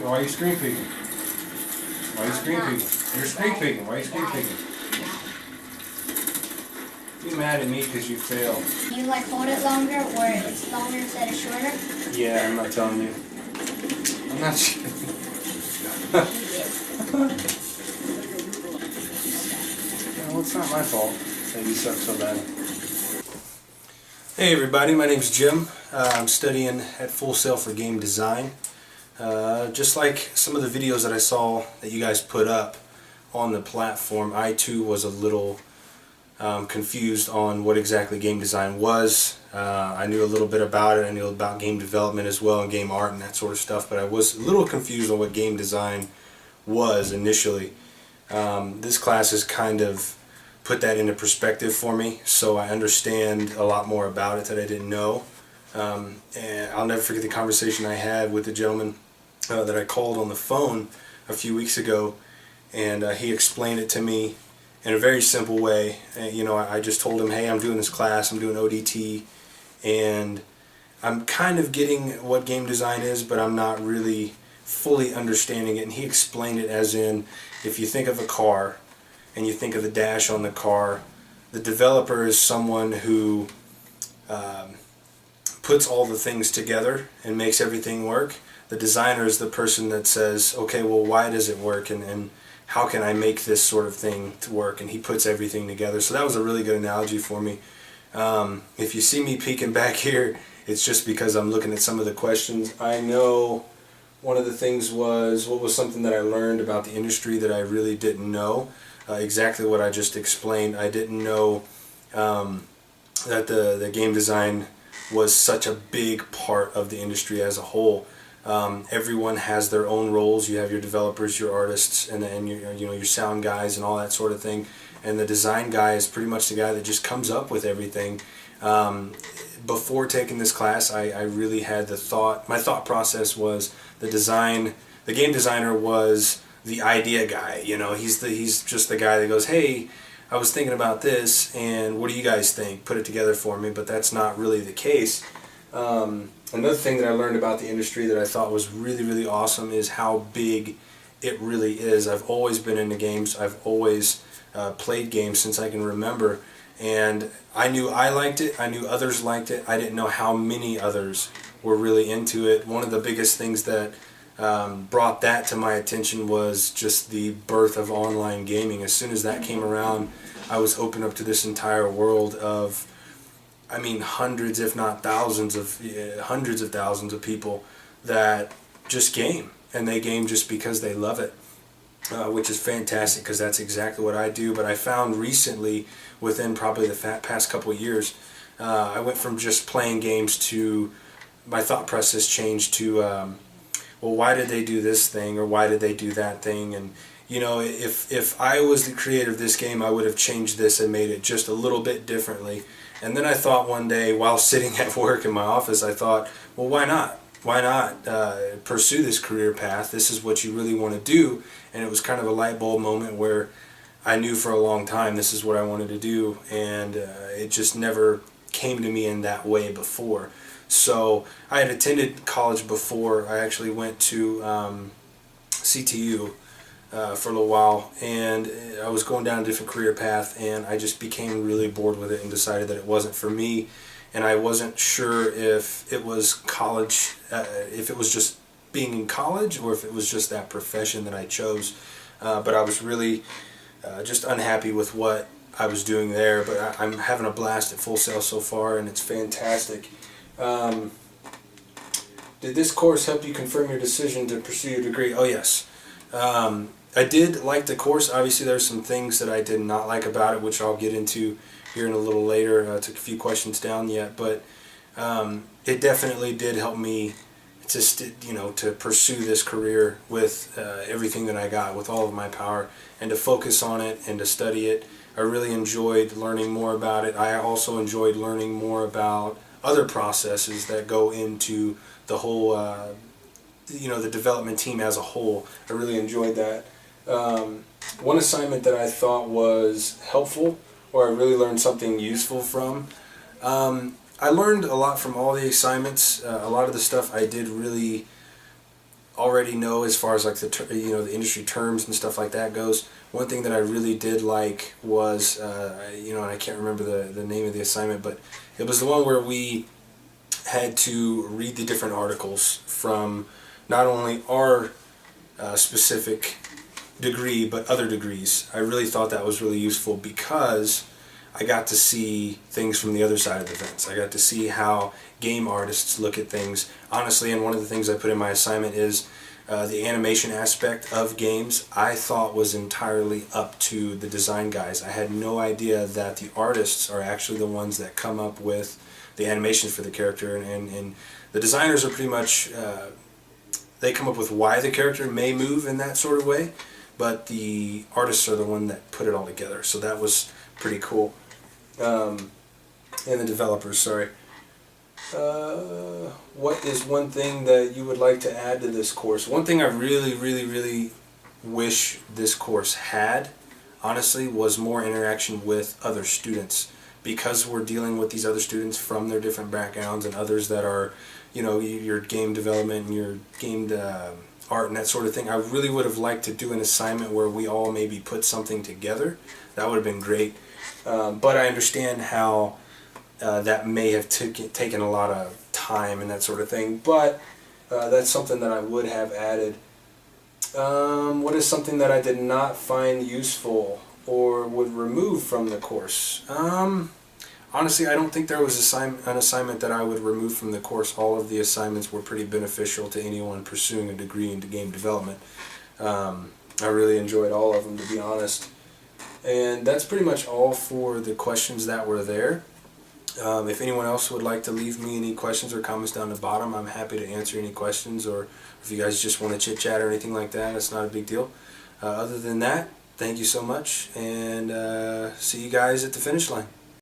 Why are you screen peeking? Why are you screen peeking? You're screen peeking. Why are you screen peeking? You mad at me because you failed. You like hold it longer where it's longer instead of shorter? Yeah, I'm not telling you. I'm not sure. Well, it's not my fault that you suck so bad. Hey everybody, my name's Jim. I'm studying at Full Sail for game design. Just like some of the videos that I saw that you guys put up on the platform, I too was a little confused on what exactly game design was. I knew a little bit about it. I knew about game development as well and game art and that sort of stuff, but I was a little confused on what game design was initially. This class has kind of put that into perspective for me, so I understand a lot more about it that I didn't know. And I'll never forget the conversation I had with the gentleman that I called on the phone a few weeks ago, and he explained it to me in a very simple way. I just told him, hey, I'm doing this class, I'm doing ODT, and I'm kind of getting what game design is, but I'm not really fully understanding it. And he explained it as in, if you think of a car and you think of the dash on the car, the developer is someone who puts all the things together and makes everything work. The designer is the person that says, okay, well, why does it work, and how can I make this sort of thing to work? And he puts everything together. So that was a really good analogy for me. If you see me peeking back here, it's just because I'm looking at some of the questions. I know one of the things was, what was something that I learned about the industry that I really didn't know? Exactly what I just explained. I didn't know that the game design was such a big part of the industry as a whole. Everyone has their own roles. You have your developers, your artists, and your sound guys and all that sort of thing. And the design guy is pretty much the guy that just comes up with everything. Before taking this class, I really had my thought process was the game designer was the idea guy. He's just the guy that goes, hey, I was thinking about this, and what do you guys think? Put it together for me. But that's not really the case. Another thing that I learned about the industry that I thought was really, really awesome is how big it really is. I've always been into games. I've always played games since I can remember, and I knew I liked it. I knew others liked it. I didn't know how many others were really into it. One of the biggest things that brought that to my attention was just the birth of online gaming. As soon as that came around, I was open up to this entire world of, hundreds, if not thousands hundreds of thousands of people that just game, and they game just because they love it, which is fantastic because that's exactly what I do. But I found recently, within probably the past couple of years, I went from just playing games to my thought process changed to, well, why did they do this thing, or why did they do that thing? And if I was the creator of this game, I would have changed this and made it just a little bit differently. And then I thought one day, while sitting at work in my office, I thought, well, why not? Why not pursue this career path? This is what you really want to do. And it was kind of a light bulb moment where I knew for a long time this is what I wanted to do, and it just never came to me in that way before. So I had attended college before. I actually went to CTU for a little while, and I was going down a different career path, and I just became really bored with it and decided that it wasn't for me. And I wasn't sure if it was college, if it was just being in college, or if it was just that profession that I chose. But I was really just unhappy with what I was doing there. But I'm having a blast at Full Sail so far, and it's fantastic. Did this course help you confirm your decision to pursue your degree? Oh, yes. I did like the course. Obviously, there's some things that I did not like about it, which I'll get into here in a little later. I took a few questions down yet, but it definitely did help me to pursue this career with everything that I got, with all of my power, and to focus on it and to study it. I really enjoyed learning more about it. I also enjoyed learning more about other processes that go into the whole, the development team as a whole. I really enjoyed that. One assignment that I thought was helpful, or I really learned something useful from, I learned a lot from all the assignments. A lot of the stuff I did really already know as far as like the industry terms and stuff like that goes. One thing that I really did like was and I can't remember the name of the assignment, but it was the one where we had to read the different articles from not only our specific degree but other degrees. I really thought that was really useful because I got to see things from the other side of the fence. I got to see how game artists look at things. Honestly, and one of the things I put in my assignment is the animation aspect of games I thought was entirely up to the design guys. I had no idea that the artists are actually the ones that come up with the animations for the character, and the designers are pretty much, they come up with why the character may move in that sort of way, but the artists are the one that put it all together. So that was pretty cool. And the developers, sorry. What is one thing that you would like to add to this course? One thing I really, really, really wish this course had, honestly, was more interaction with other students. Because we're dealing with these other students from their different backgrounds and others that are, your game development and your game art and that sort of thing. I really would have liked to do an assignment where we all maybe put something together. That would have been great. But I understand how that may have taken a lot of time and that sort of thing. But that's something that I would have added. What is something that I did not find useful or would remove from the course? Honestly, I don't think there was an assignment that I would remove from the course. All of the assignments were pretty beneficial to anyone pursuing a degree into game development. I really enjoyed all of them, to be honest. And that's pretty much all for the questions that were there. If anyone else would like to leave me any questions or comments down the bottom, I'm happy to answer any questions, or if you guys just want to chit chat or anything like that, it's not a big deal. Other than that, thank you so much, and see you guys at the finish line.